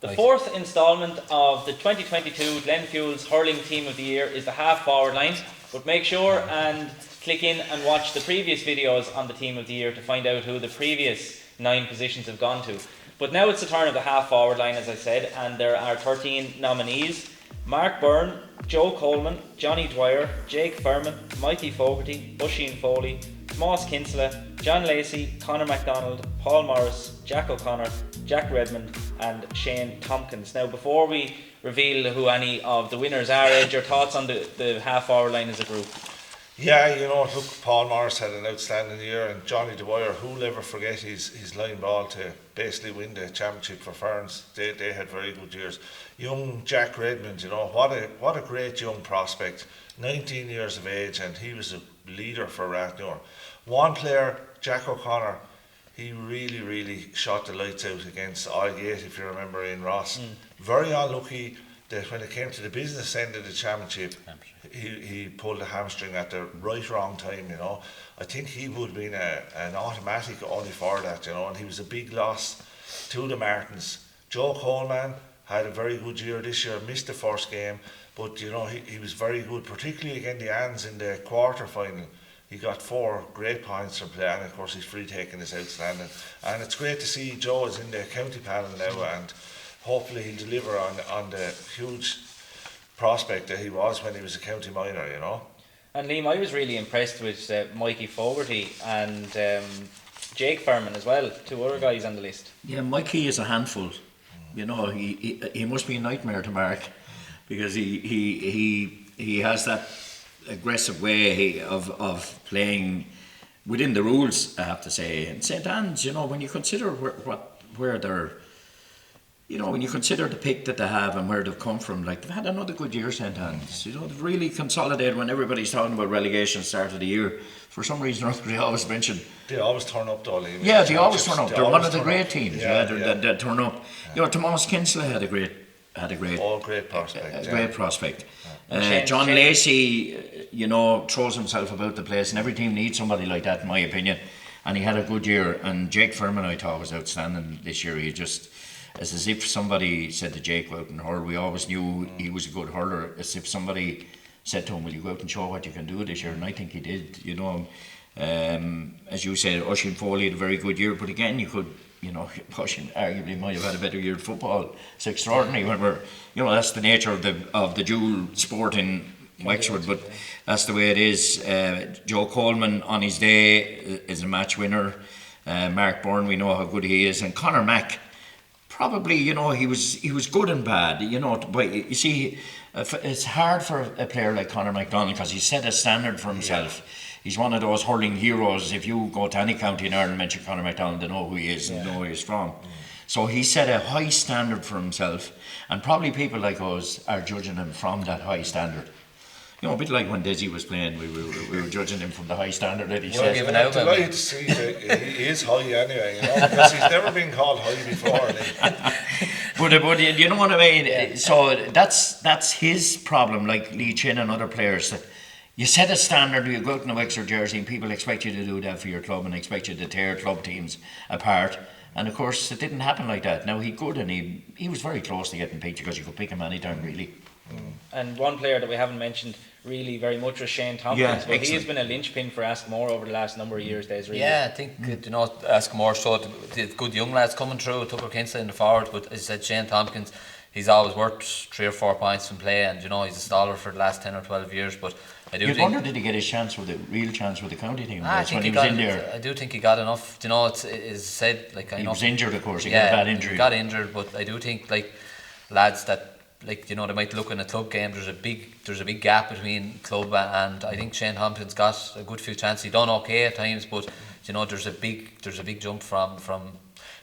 The fourth instalment of the 2022 Glen Fuels Hurling Team of the Year is the half forward line, but make sure and click in and watch the previous videos on the Team of the Year to find out who the previous 9 positions have gone to. But now it's the turn of the half forward line, as I said, and there are 13 nominees: Mark Byrne, Joe Coleman, Johnny Dwyer, Jake Furman, Mikey Fogarty, Oisin Foley, Tomas Kinsella, John Lacey, Conor MacDonald, Paul Morris, Jack O'Connor, Jack Redmond and Shane Tompkins. Now, before we reveal who any of the winners are, Ed, your thoughts on the half forward line as a group? Yeah, look, Paul Morris had an outstanding year, and Johnny Dwyer, who'll ever forget his line ball to basically win the championship for Ferns. They had very good years. Young Jack Redmond, what a great young prospect, 19 years of age, and he was a leader for Rathnour. One player, Jack O'Connor, he really shot the lights out against Aldgate, if you remember, in Ross. Very unlucky that when it came to the business end of the championship, he pulled a hamstring at the wrong time. I think he would have been an automatic only for that, and he was a big loss to the Martins. Joe Coleman had a very good year this year, missed the first game, but he was very good, particularly against the Anns in the quarter final. He got 4 great points from play, and of course his free taking is outstanding. And it's great to see Joe is in the county panel now, and hopefully he'll deliver on the huge prospect that he was when he was a county minor, And Liam, I was really impressed with Mikey Fogarty and Jake Furman as well, 2 other guys on the list. Yeah, Mikey is a handful. He must be a nightmare to mark, because he has that aggressive way of playing within the rules, I have to say. And St. Anne's, when you consider where they're, when you consider the pick that they have and where they've come from, like, they've had another good year, St. Anne's. They've really consolidated. When everybody's talking about relegation start of the year, for some reason or other, they always mention. They always turn up, though. Yeah, they always turn up. They're one of the great teams. They turn up. Tomas Kinsella had a great great prospect. Great prospect. John Lacey, throws himself about the place, and every team needs somebody like that, in my opinion. And he had a good year. And Jake Furman, I thought, was outstanding this year. He just, it's as if somebody said to Jake, go out and hurl. We always knew he was a good hurler. As if somebody said to him, will you go out and show what you can do this year? And I think he did. As you said, Oisin Foley had a very good year. But again, you could, Oisin arguably might have had a better year in football. It's extraordinary when we're, that's the nature of the dual sport in Wexford, but that's the way it is. Joe Coleman on his day is a match winner. Mark Byrne, we know how good he is, and Conor Mack, probably, he was good and bad. But you see, it's hard for a player like Conor MacDonald, because he set a standard for himself. Yeah. He's one of those hurling heroes. If you go to any county in Ireland and mention Conor MacDonald, they know who he is and know where he's from. So he set a high standard for himself, and probably people like us are judging him from that high standard. A bit like when Desi was playing, we were judging him from the high standard that he set. I'm delighted to see that he is high anyway, because he's never been called high before. But you know what I mean? Yeah. So that's his problem, like Lee Chin and other players. That you set a standard, you go out in a Wexford jersey and people expect you to do that for your club and expect you to tear club teams apart. And of course, it didn't happen like that. Now, he could, and he was very close to getting picked, because you could pick him anytime, really. And one player that we haven't mentioned really very much was Shane Tompkins, but he has been a linchpin for Askamore over the last number of years, Des, really. Yeah, I think Askamore showed the good young lads coming through, Tucker Kinsella in the forward, but as I said, Shane Tompkins, he's always worth 3 or 4 points from play, and he's a stalwart for the last 10 or 12 years. But I do wonder, did he get his real chance with the county team? I think he was in there. I do think he got enough. It's said, like, I know he was injured, of course. He got a bad injury. He got injured, but I do think, like, lads that, like, they might look in a club game. There's a big gap between club, and I think Shane Tompkins got a good few chances. He done okay at times, but there's a big jump from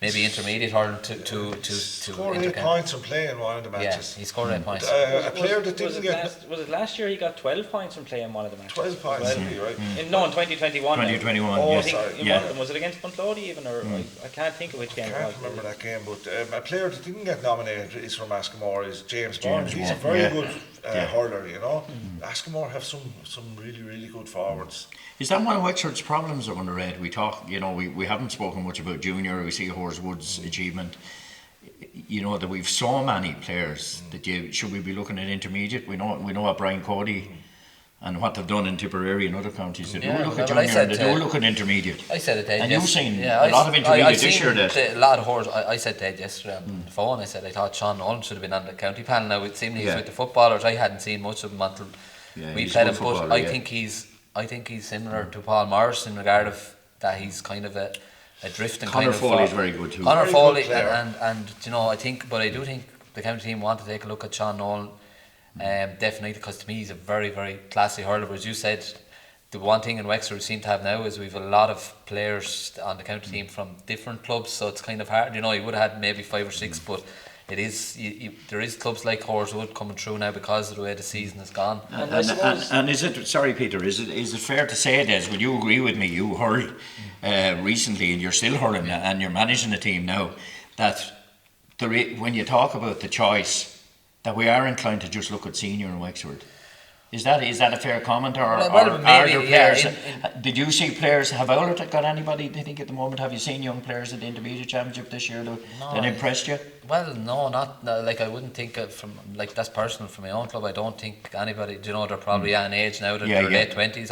maybe intermediate hurling to scored 8 points from playing one of the matches. Yeah, he scored 8 points. A player that didn't was it last year he got 12 points from playing one of the matches? 12 points, right? In 2021. 2021. Oh, yes. sorry. One of them, was it against Bunclody even, or I can't think of which game it was. I can't remember that game, but a player that didn't get nominated is from Askamore is James Byrne. He's a very good hurler, Askamore have some really good forwards. Is that one of Wexford's problems, I wonder, Ed? We talk, we haven't spoken much about Junior. We see Horace Wood's achievement. you know, that we've so many players that should we be looking at intermediate? We know what Brian Cody and what they've done in Tipperary and other counties. They do look at junior, they do look at intermediate. I said it Ed. And you've seen a lot of intermediate this year. A lot of horrors. I said to Ed yesterday on the phone, I said I thought Sean Nolan should have been on the county panel. Now it seemed he's with the footballers. I hadn't seen much of him until we played him, but I think he's similar to Paul Morris in regard of that he's kind of a drifting Conor kind of Foley's very good too. Conor Foley and you know, I do think the county team want to take a look at Sean Nolan, definitely, because to me he's a very, very classy hurler. But as you said, the one thing in Wexford we seem to have now is we've a lot of players on the county team from different clubs, so it's kind of hard. You know, you would have had maybe 5 or 6, but it is there is clubs like Horswood coming through now because of the way the season has gone. And is it, sorry Peter, is it fair to say, Des, would you agree with me, you hurled recently and you're still hurling and you're managing a team now, that when you talk about the choice, that we are inclined to just look at senior in Wexford? Is that a fair comment, or are there players? Did you see players? Have Owler got anybody? Do you think at the moment? Have you seen young players at the intermediate championship this year that impressed you? Well, no, not like I wouldn't think from like that's personal for my own club. I don't think anybody. You know, they're probably at an age now that they're late 20s.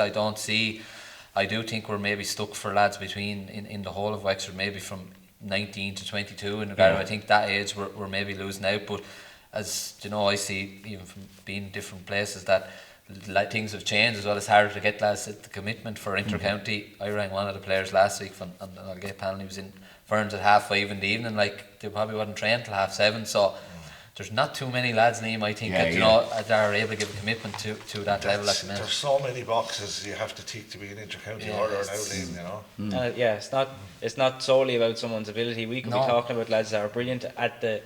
I do think we're maybe stuck for lads between in the whole of Wexford, maybe from 19 to 22. In regard, I think that age we're maybe losing out. But as you know, I see even from being in different places that like things have changed as well. It's harder to get lads the commitment for inter-county. I rang one of the players last week and I'll get panel. He was in Ferns at 5:30 in the evening. Like they probably wouldn't train till 7:30. So there's not too many lads, Liam, I think, that are able to give a commitment to that level at the minute. There's so many boxes you have to tick to be an inter-county hurler now, Liam. You know. It's not solely about someone's ability. We could be talking about lads that are brilliant at the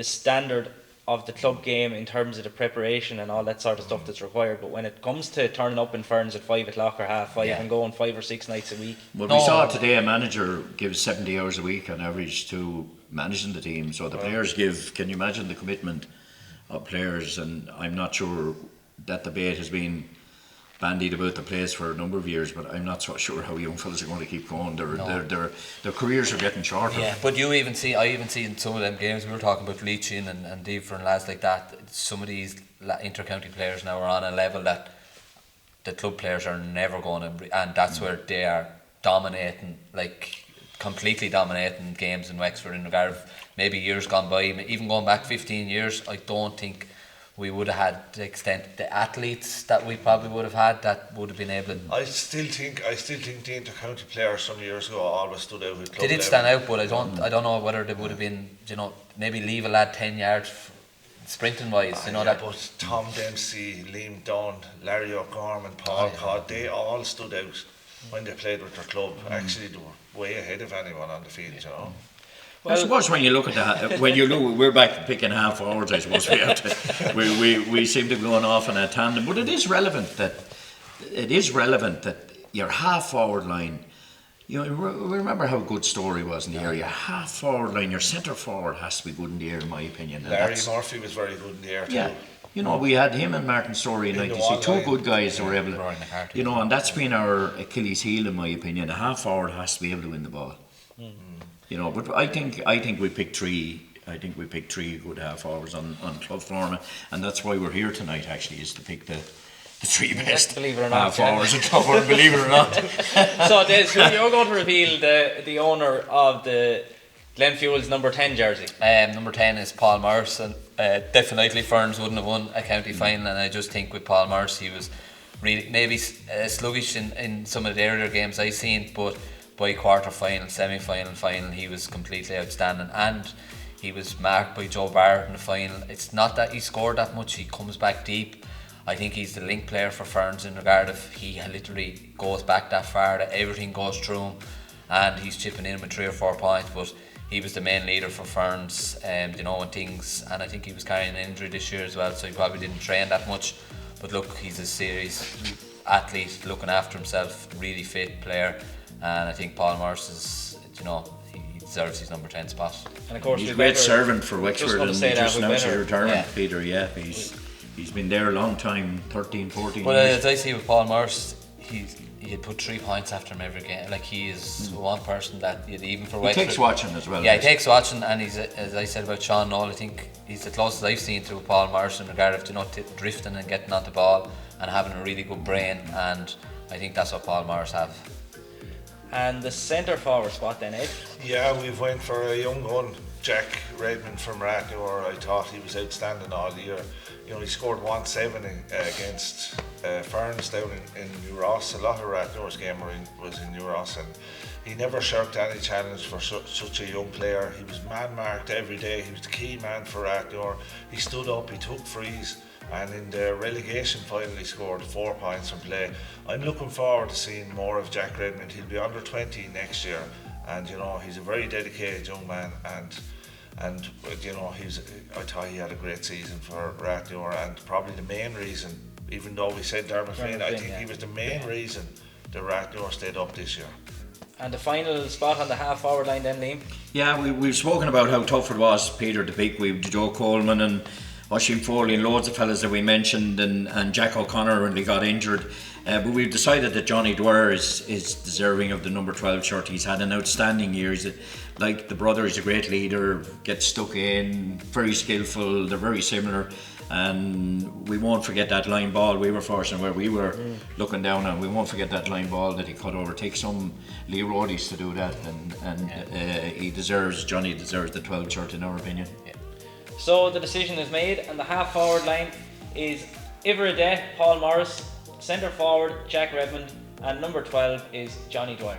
standard of the club game in terms of the preparation and all that sort of stuff that's required, but when it comes to turning up in Ferns at 5 o'clock or 5:30 and going 5 or 6 nights a week. Well, we saw today a manager gives 70 hours a week on average to managing the team, so the players give. Can you imagine the commitment of players? And I'm not sure, that debate has been bandied about the place for a number of years, but I'm not so sure how young fellas are going to keep going. Their careers are getting shorter. Yeah, but I even see in some of them games we were talking about Leachin and Deaver and lads like that. Some of these inter-county players now are on a level that the club players are never going to, and that's where they are dominating, like completely dominating games in Wexford in regard of maybe years gone by, even going back 15 years. I don't think we would have had the extent the athletes that we probably would have had that would have been able to. I still think the inter-county players some years ago always stood out with club. They did stand out, but I don't know whether they would have been, you know, maybe leave a lad 10 yards sprinting wise, you know that. But Tom Dempsey, Liam Dunn, Larry O'Gorman, Paul Codd, they all stood out when they played with their club. Actually, they were way ahead of anyone on the field, you know. Well, I suppose when you look at that, we're back to picking half forwards. I suppose we have to. We seem to be going off in a tandem, but it is relevant that your half forward line. You know, remember how good Story was in the area. Half forward line, your centre forward has to be good in the air, in my opinion. And Larry Murphy was very good in the air too. Yeah. You know, we had him and Martin Story in 96, two good guys who were able to, you know, and that's been our Achilles heel, in my opinion. A half forward has to be able to win the ball. You know, but I think we picked three. I think we picked 3 good half hours on club format, and that's why we're here tonight. Actually, is to pick the 3 best half hours in club format. Believe it or not. So, Des, you're going to reveal the owner of the Glen Fuels number 10 jersey. Number 10 is Paul Morris, and definitely Ferns wouldn't have won a county final, and I just think with Paul Morris he was really maybe sluggish in some of the earlier games I've seen, but by quarter final, semi final, final, he was completely outstanding, and he was marked by Joe Barrett in the final. It's not that he scored that much, he comes back deep. I think he's the link player for Ferns in regard of he literally goes back that far that everything goes through him, and he's chipping in with 3 or 4 points, but he was the main leader for Ferns, you know, and things, and I think he was carrying an injury this year as well, so he probably didn't train that much, but look, he's a serious athlete, looking after himself, really fit player. And I think Paul Morris is, you know, he deserves his number 10 spot. And of course, he's a great servant for Wexford, and he just announced his retirement, Peter. Yeah, he's been there a long time, 13, 14 well, years. as I see with Paul Morris, you'd put 3 points after him every game. Like, he is one person that you'd, even for He Wexford, takes watching as well. yeah, he takes watching, and he's, as I said about Sean Noel, I think he's the closest I've seen to Paul Morris in regard of, you know, drifting and getting on the ball and having a really good brain, and I think that's what Paul Morris have. And the centre forward spot then, Ed? Yeah, we've went for a young gun, Jack Redmond from Rathnure. I thought he was outstanding all year. You know, he scored 1-7 against Ferns down in New Ross. A lot of Rathnure's game was in New Ross, and he never shirked any challenge for such a young player. He was man-marked every day. He was the key man for Rathnure. He stood up, he took frees, and in the relegation final he scored 4 points from play. I'm looking forward to seeing more of Jack Redmond. He'll be under 20 next year, and you know, he's a very dedicated young man, and you know, I thought he had a great season for Rathnure, and probably the main reason, even though we said Dermot Flynn, I think he was the main reason that Rathnure stayed up this year. And the final spot on the half forward line then, Liam? Yeah, we've spoken about how tough it was, Peter, to pick. We've Joe Coleman and Oisin Foley and loads of fellas that we mentioned, and Jack O'Connor when he got injured. But we've decided that Johnny Dwyer is deserving of the number 12 shirt. He's had an outstanding year. He's like the brother, he's a great leader, gets stuck in, very skillful, they're very similar. And we won't forget that line ball. We were fortunate where we were looking down, and we won't forget that line ball that he cut over. Take some Lee Roadies to do that, and Johnny deserves the 12 shirt in our opinion. Yeah. So the decision is made, and the half forward line is Iverade, Paul Morris, centre forward Jack Redmond, and number 12 is Johnny Dwyer.